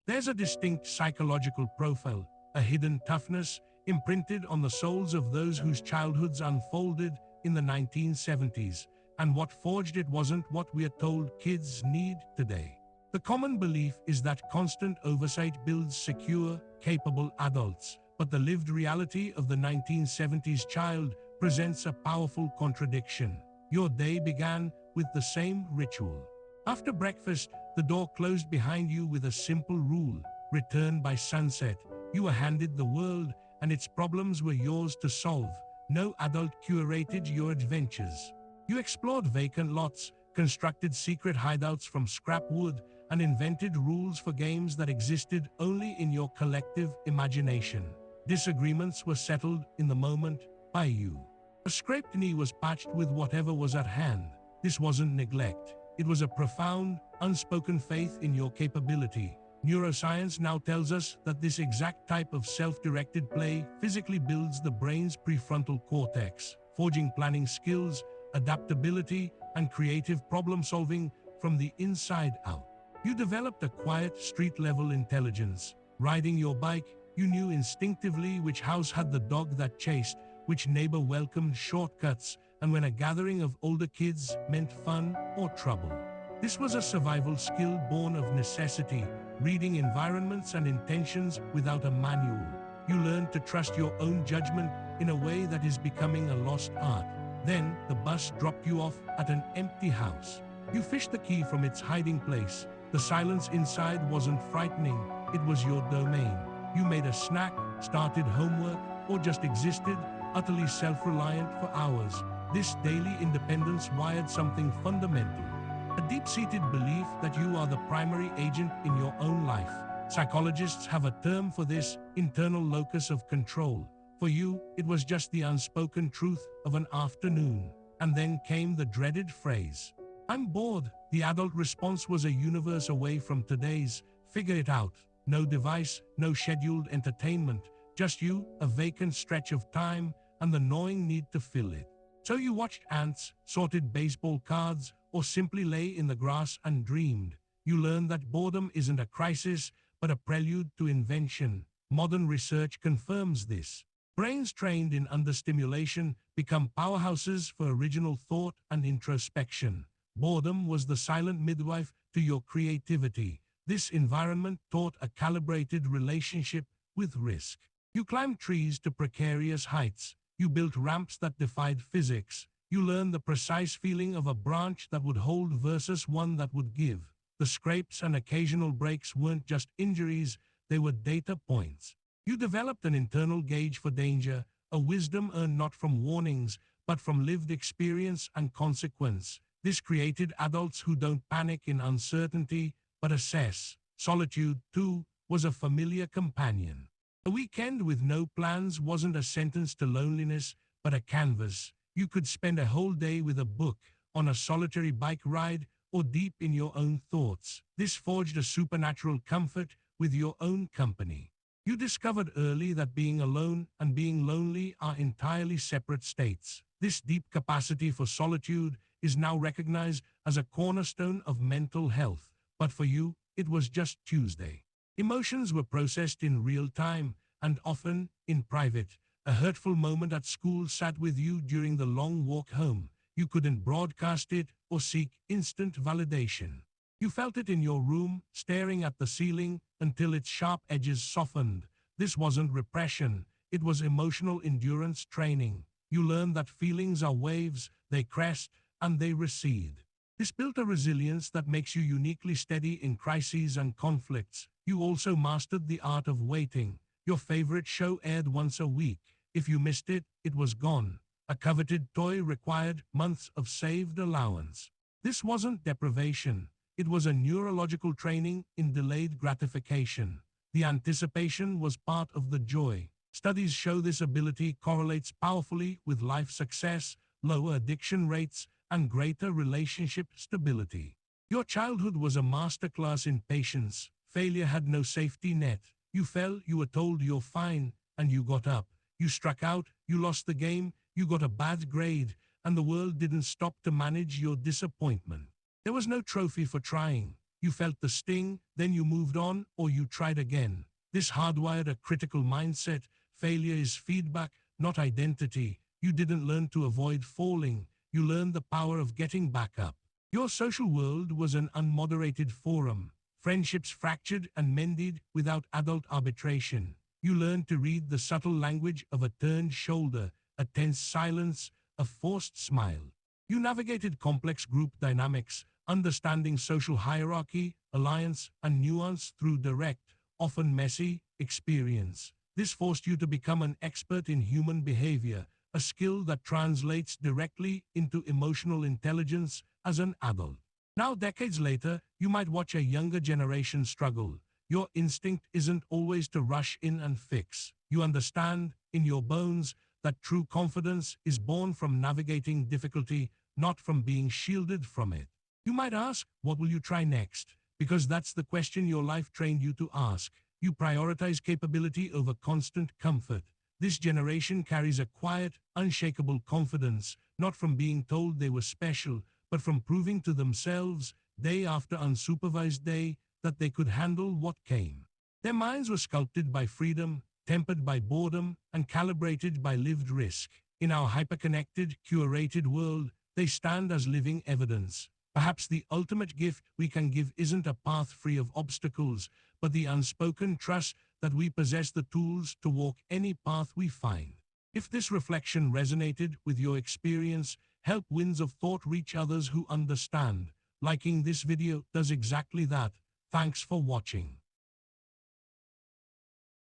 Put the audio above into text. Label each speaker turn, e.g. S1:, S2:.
S1: There's a distinct psychological profile, a hidden toughness, imprinted on the souls of those whose childhoods unfolded in the 1970s, and what forged it wasn't what we are told kids need today. The common belief is that constant oversight builds secure, capable adults, but the lived reality of the 1970s child presents a powerful contradiction. Your day began with the same ritual. After breakfast, the door closed behind you with a simple rule: return by sunset. You were handed the world, and its problems were yours to solve. No adult curated your adventures. You explored vacant lots, constructed secret hideouts from scrap wood, and invented rules for games that existed only in your collective imagination. Disagreements were settled in the moment by you. A scraped knee was patched with whatever was at hand. This wasn't neglect. It was a profound, unspoken faith in your capability. Neuroscience now tells us that this exact type of self-directed play physically builds the brain's prefrontal cortex, forging planning skills, adaptability, and creative problem-solving from the inside out. You developed a quiet, street-level intelligence. Riding your bike, you knew instinctively which house had the dog that chased, which neighbor welcomed shortcuts, and when a gathering of older kids meant fun or trouble. This was a survival skill born of necessity, reading environments and intentions without a manual. You learned to trust your own judgment in a way that is becoming a lost art. Then, the bus dropped you off at an empty house. You fished the key from its hiding place. The silence inside wasn't frightening, it was your domain. You made a snack, started homework, or just existed, utterly self-reliant for hours. This daily independence wired something fundamental. A deep-seated belief that you are the primary agent in your own life. Psychologists have a term for this: internal locus of control. For you, it was just the unspoken truth of an afternoon. And then came the dreaded phrase, "I'm bored." The adult response was a universe away from today's. Figure it out. No device, no scheduled entertainment, just you, a vacant stretch of time, and the gnawing need to fill it. So you watched ants, sorted baseball cards, or simply lay in the grass and dreamed. You learned that boredom isn't a crisis, but a prelude to invention. Modern research confirms this. Brains trained in understimulation become powerhouses for original thought and introspection. Boredom was the silent midwife to your creativity. This environment taught a calibrated relationship with risk. You climbed trees to precarious heights. You built ramps that defied physics. You learned the precise feeling of a branch that would hold versus one that would give. The scrapes and occasional breaks weren't just injuries, they were data points. You developed an internal gauge for danger, a wisdom earned not from warnings, but from lived experience and consequence. This created adults who don't panic in uncertainty, but assess. Solitude, too, was a familiar companion. A weekend with no plans wasn't a sentence to loneliness, but a canvas. You could spend a whole day with a book, on a solitary bike ride, or deep in your own thoughts. This forged a supernatural comfort with your own company. You discovered early that being alone and being lonely are entirely separate states. This deep capacity for solitude is now recognized as a cornerstone of mental health. But for you, it was just Tuesday. Emotions were processed in real time, and often in private. A hurtful moment at school sat with you during the long walk home. You couldn't broadcast it or seek instant validation. You felt it in your room, staring at the ceiling until its sharp edges softened. This wasn't repression, it was emotional endurance training. You learned that feelings are waves, they crest and they recede. This built a resilience that makes you uniquely steady in crises and conflicts. You also mastered the art of waiting. Your favorite show aired once a week. If you missed it, it was gone. A coveted toy required months of saved allowance. This wasn't deprivation. It was a neurological training in delayed gratification. The anticipation was part of the joy. Studies show this ability correlates powerfully with life success, lower addiction rates, and greater relationship stability. Your childhood was a masterclass in patience. Failure had no safety net. You fell, you were told you're fine, and you got up. You struck out, you lost the game, you got a bad grade, and the world didn't stop to manage your disappointment. There was no trophy for trying. You felt the sting, then you moved on, or you tried again. This hardwired a critical mindset. Failure is feedback, not identity. You didn't learn to avoid falling. You learned the power of getting back up. Your social world was an unmoderated forum. Friendships fractured and mended without adult arbitration. You learned to read the subtle language of a turned shoulder, a tense silence, a forced smile. You navigated complex group dynamics, understanding social hierarchy, alliance, and nuance through direct, often messy, experience. This forced you to become an expert in human behavior, a skill that translates directly into emotional intelligence as an adult. Now, decades later, you might watch a younger generation struggle. Your instinct isn't always to rush in and fix. You understand, in your bones, that true confidence is born from navigating difficulty, not from being shielded from it. You might ask, what will you try next? Because that's the question your life trained you to ask. You prioritize capability over constant comfort. This generation carries a quiet, unshakable confidence, not from being told they were special, but from proving to themselves, day after unsupervised day, that they could handle what came. Their minds were sculpted by freedom, tempered by boredom, and calibrated by lived risk. In our hyperconnected, curated world, they stand as living evidence. Perhaps the ultimate gift we can give isn't a path free of obstacles, but the unspoken trust that we possess the tools to walk any path we find. If this reflection resonated with your experience, help winds of thought reach others who understand. Liking this video does exactly that. Thanks for watching.